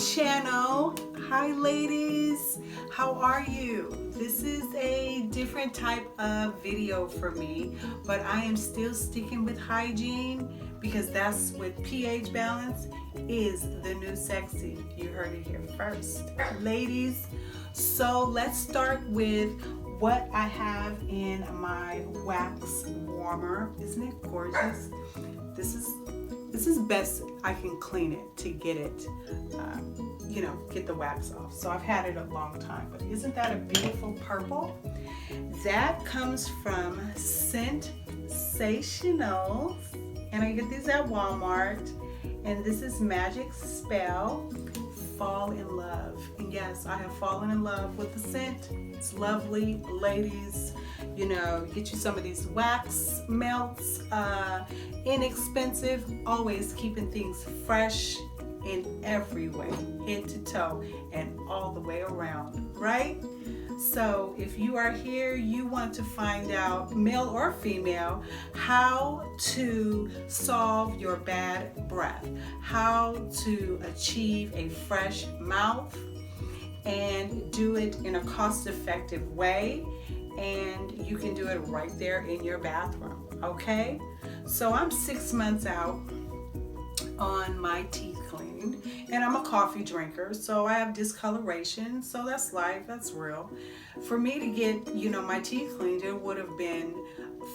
channel. Hi ladies, how are you? This is a different type of video for me, but I am still sticking with hygiene because that's what pH balance is the new sexy. You heard it here first, ladies. So let's start with what I have in my wax warmer. Isn't it gorgeous? This is best I can clean it to get it, get the wax off. So I've had it a long time, but isn't that a beautiful purple? That comes from Sensationals, and I get these at Walmart, and this is Magic Spell, Fall in Love. And yes, I have fallen in love with the scent. It's lovely, ladies. Get you some of these wax melts, inexpensive, always keeping things fresh in every way, head to toe and all the way around, right? So if you are here, you want to find out, male or female, how to solve your bad breath, how to achieve a fresh mouth and do it in a cost-effective way, and you can do it right there in your bathroom, okay? So I'm 6 months out on my teeth cleaning, and I'm a coffee drinker, so I have discoloration, so that's life, that's real. For me to get, my teeth cleaned, it would have been,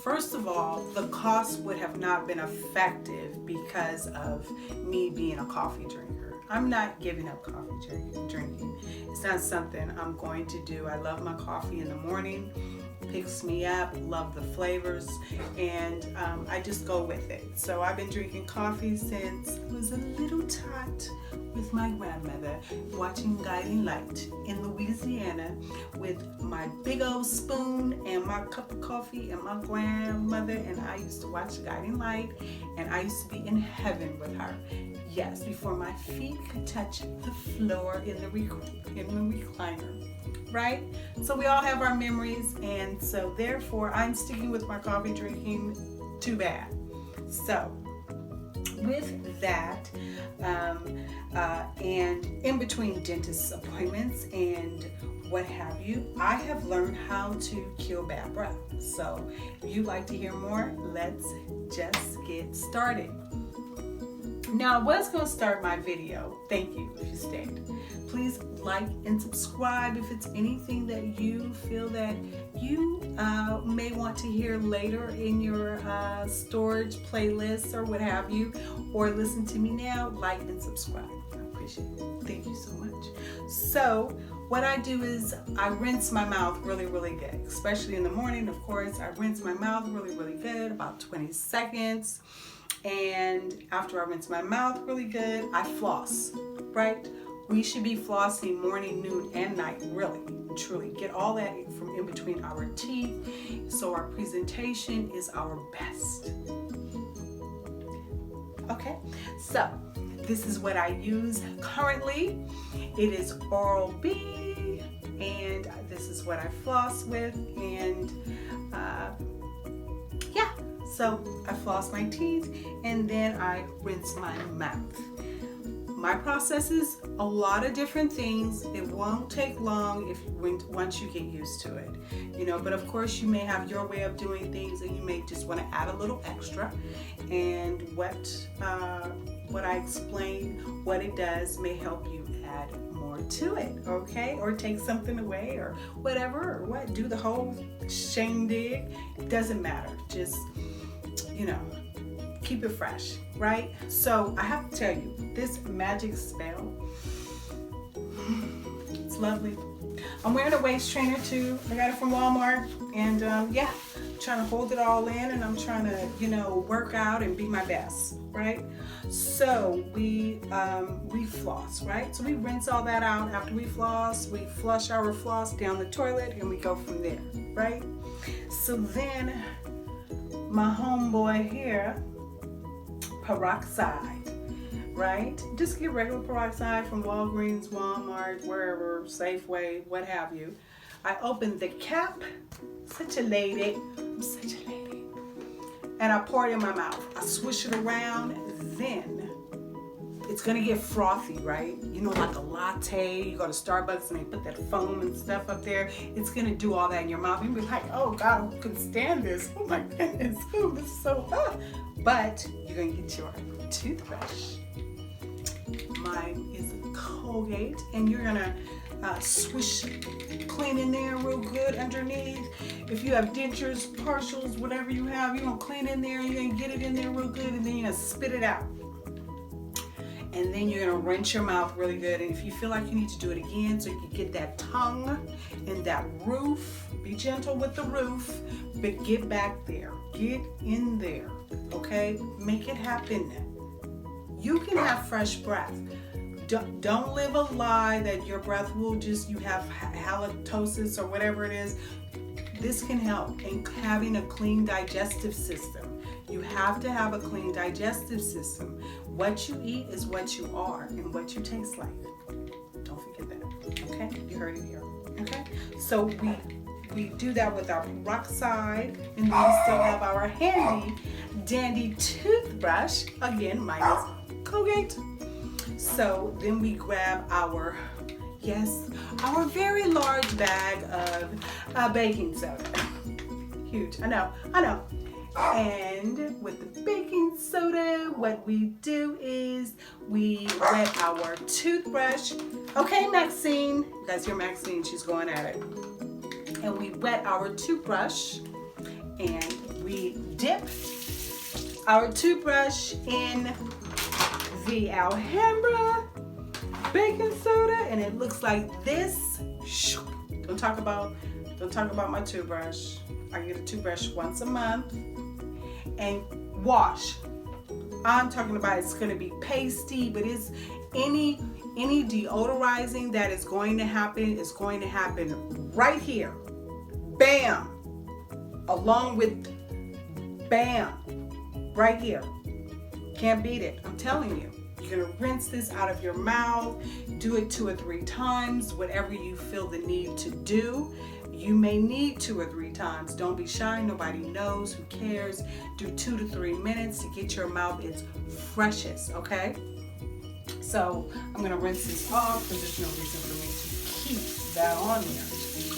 first of all, the cost would have not been effective because of me being a coffee drinker. I'm not giving up coffee drinking. It's not something I'm going to do. I love my coffee in the morning. Picks me up, love the flavors, and I just go with it. So I've been drinking coffee since I was a little tot with my grandmother, watching Guiding Light in Louisiana with my big old spoon and my cup of coffee and my grandmother, and I used to watch Guiding Light, and I used to be in heaven with her. Yes, before my feet could touch the floor in the recliner. Right? So we all have our memories, and so therefore I'm sticking with my coffee drinking too bad. So with that, and in between dentist appointments and what have you, I have learned how to kill bad breath. So if you'd like to hear more, let's just get started. Now, I was going to start my video. Thank you if you stayed. Please like and subscribe if it's anything that you feel that you may want to hear later in your storage playlist or what have you, or listen to me now. Like and subscribe. I appreciate it. Thank you so much. So what I do is I rinse my mouth really, really good, especially in the morning. Of course, I rinse my mouth really, really good, about 20 seconds. And after I rinse my mouth really good, I floss, right? We should be flossing morning, noon, and night, really, truly. Get all that from in between our teeth so our presentation is our best. Okay, so this is what I use currently. It is Oral-B, and this is what I floss with, and so I floss my teeth and then I rinse my mouth. My process is a lot of different things. It won't take long once you get used to it, but of course you may have your way of doing things, and you may just want to add a little extra. And what I explain, what it does, may help you add more to it, okay? Or take something away, or whatever, or what, do the whole shindig. It doesn't matter. Just keep it fresh, right? So I have to tell you, this Magic Spell, it's lovely. I'm wearing a waist trainer too. I got it from Walmart, and I'm trying to hold it all in, and I'm trying to, work out and be my best, right? So we floss, right? So we rinse all that out. After we floss, we flush our floss down the toilet, and we go from there, right? So then my homeboy here, Peroxide, right? Just get regular Peroxide from Walgreens, Walmart, wherever, Safeway, what have you. I open the cap, such a lady, I'm such a lady, and I pour it in my mouth. I swish it around, then it's gonna get frothy, right? You know, like a latte, you go to Starbucks and they put that foam and stuff up there. It's gonna do all that in your mouth. You'll be like, oh God, who can stand this? Oh my goodness, ooh, this is so hot. But you're gonna get your toothbrush. Mine is a Colgate, and you're gonna swish, clean in there real good underneath. If you have dentures, partials, whatever you have, you're gonna clean in there, you're gonna get it in there real good, and then you're gonna spit it out. And then you're gonna rinse your mouth really good. And if you feel like you need to do it again so you can get that tongue and that roof, be gentle with the roof, but get back there, get in there, okay? Make it happen. You can have fresh breath. Don't live a lie that your breath will just, you have halitosis or whatever it is. This can help in having a clean digestive system. You have to have a clean digestive system. What you eat is what you are, and what you taste like. Don't forget that, okay? You heard it here, okay? So we do that with our peroxide, and then we still have our handy dandy toothbrush. Again, mine is Colgate. So then we grab our, yes, our very large bag of baking soda. Huge, I know. And with the baking soda, what we do is we wet our toothbrush. Okay, Maxine, you guys hear Maxine, she's going at it. And we wet our toothbrush, and we dip our toothbrush in the Alhambra baking soda, and it looks like this. Don't talk about my toothbrush. I get a toothbrush once a month and wash. I'm talking about it's going to be pasty, but it's any deodorizing that is going to happen is going to happen right here. Bam! Along with bam, right here. Can't beat it. I'm telling you. You're gonna rinse this out of your mouth. Do it 2 or 3 times, whatever you feel the need to do. You may need 2 or 3 times. Don't be shy. Nobody knows. Who cares? Do 2 to 3 minutes to get your mouth its freshest. Okay. So I'm gonna rinse this off because there's no reason for me to keep that on there.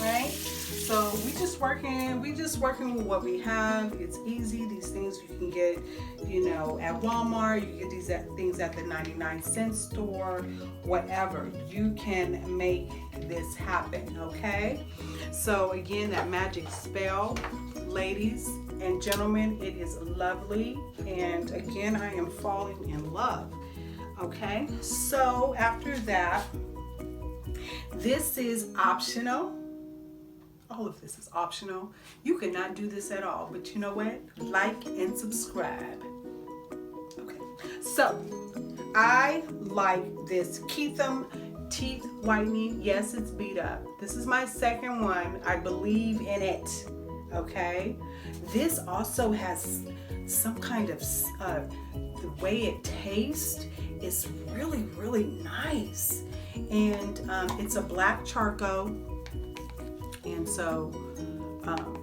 Right? So we just working with what we have. It's easy. These things you can get, you know, at Walmart. You can get these things at the 99-cent store, whatever. You can make this happen, okay? So again, that magic spell, ladies and gentlemen, it is lovely. And again, I am falling in love, okay? So after that, this is optional. All of this is optional. You cannot do this at all, but you know what? Like and subscribe. Okay, so I like this Keethem teeth whitening. Yes, it's beat up. This is my second one. I believe in it. Okay, this also has some kind of the way it tastes is really, really nice, and it's a black charcoal. And so I'm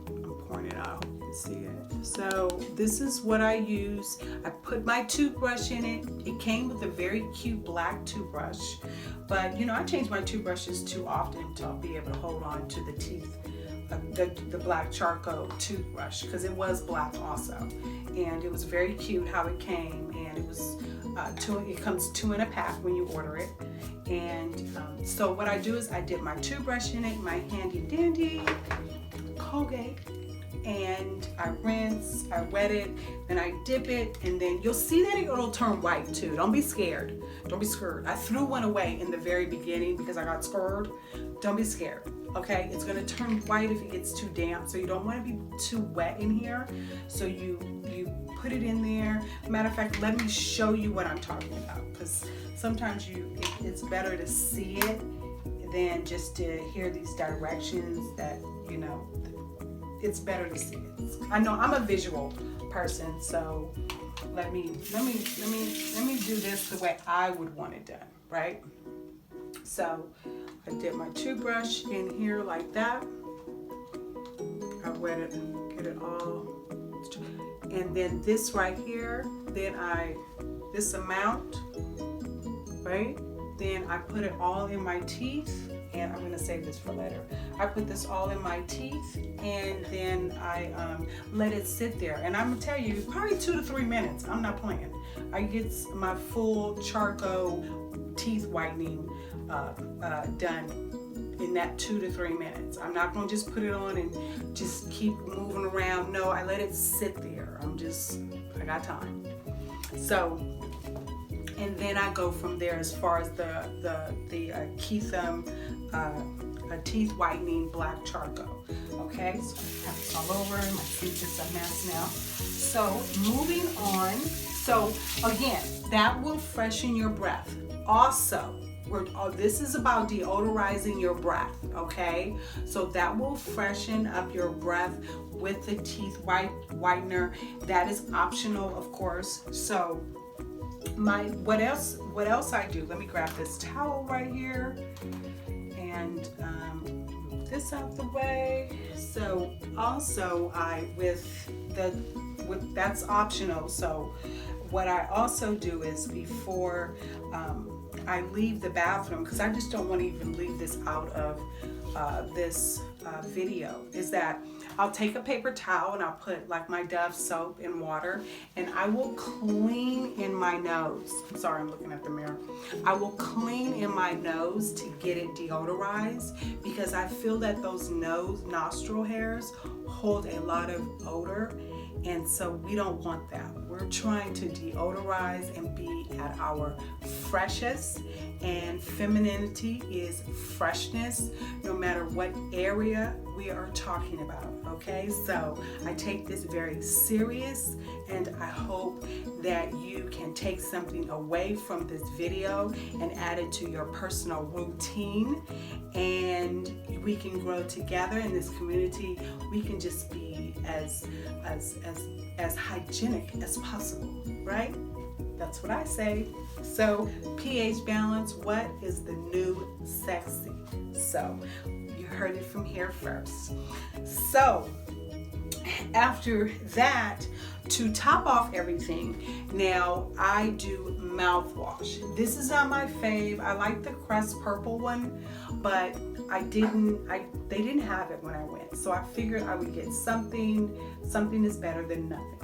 pouring it out. I hope you can see it. So this is what I use. I put my toothbrush in it. It came with a very cute black toothbrush, but you know, I change my toothbrushes too often to be able to hold on to the teeth, the black charcoal toothbrush, because it was black also, and it was very cute how it came, and it was it comes 2 in a pack when you order it. And so what I do is I dip my toothbrush in it, my handy dandy Colgate, and I rinse, I wet it, then I dip it, and then you'll see that it'll turn white too. Don't be scared. Don't be scared. I threw one away in the very beginning because I got scared. Don't be scared. Okay, it's gonna turn white if it gets too damp, so you don't want to be too wet in here. So you put it in there. Matter of fact, let me show you what I'm talking about, because sometimes it's better to see it than just to hear these directions that, you know, it's better to see it. I know I'm a visual person, so let me do this the way I would want it done, right? So I dip my toothbrush in here like that. I wet it and get it all. And then this right here, then this amount right? Then I put it all in my teeth, and I'm gonna save this for later. I put this all in my teeth, and then I let it sit there. And I'm gonna tell you, probably 2 to 3 minutes. I'm not playing. I get my full charcoal teeth whitening done in that 2 to 3 minutes. I'm not gonna just put it on and just keep moving around. No, I let it sit there. I got time. So, and then I go from there as far as the Keethem teeth whitening black charcoal. Okay, so I have this all over. My teeth is a mess now. So moving on. So again, that will freshen your breath. Also, this is about deodorizing your breath. Okay, so that will freshen up your breath with the teeth whitener. That is optional, of course. So what else I do? Let me grab this towel right here and move this out the way. So also that's optional. So what I also do is before I leave the bathroom, because I just don't want to even leave this out of this video, is that I'll take a paper towel and I'll put like my Dove soap in water, and I will clean in my nose. Sorry, I'm looking at the mirror. I will clean in my nose to get it deodorized, because I feel that those nostril hairs hold a lot of odor, and so we don't want that. We're trying to deodorize and be at our freshest, and femininity is freshness no matter what area we are talking about. Okay, so I take this very serious, and I hope that you can take something away from this video and add it to your personal routine, and we can grow together in this community. We can just be as hygienic as possible, right? That's what I say. So pH balance, what is the new sexy? So you heard it from here first. So after that, to top off everything, now I do mouthwash. This is not my fave. I like the Crest purple one, but they didn't have it when I went. So I figured I would get something is better than nothing.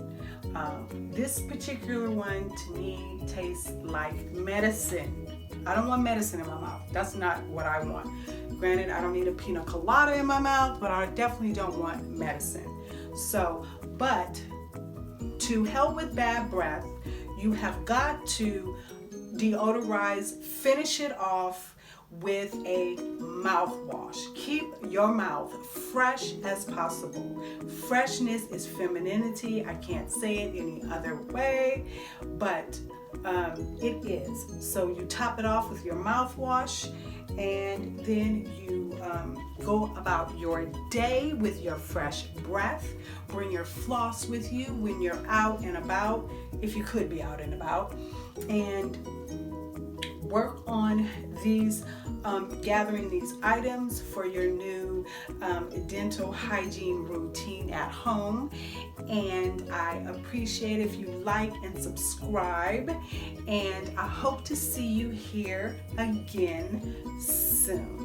This particular one to me tastes like medicine. I don't want medicine in my mouth. That's not what I want. Granted, I don't need a pina colada in my mouth, but I definitely don't want medicine. So, but to help with bad breath, you have got to deodorize, finish it off with a mouthwash. Keep your mouth fresh as possible. Freshness is femininity. I can't say it any other way, but it is. So you top it off with your mouthwash, and then you go about your day with your fresh breath. Bring your floss with you when you're out and about, if you could be out and about, and work on these, gathering these items for your new dental hygiene routine at home. And I appreciate if you like and subscribe, and I hope to see you here again soon.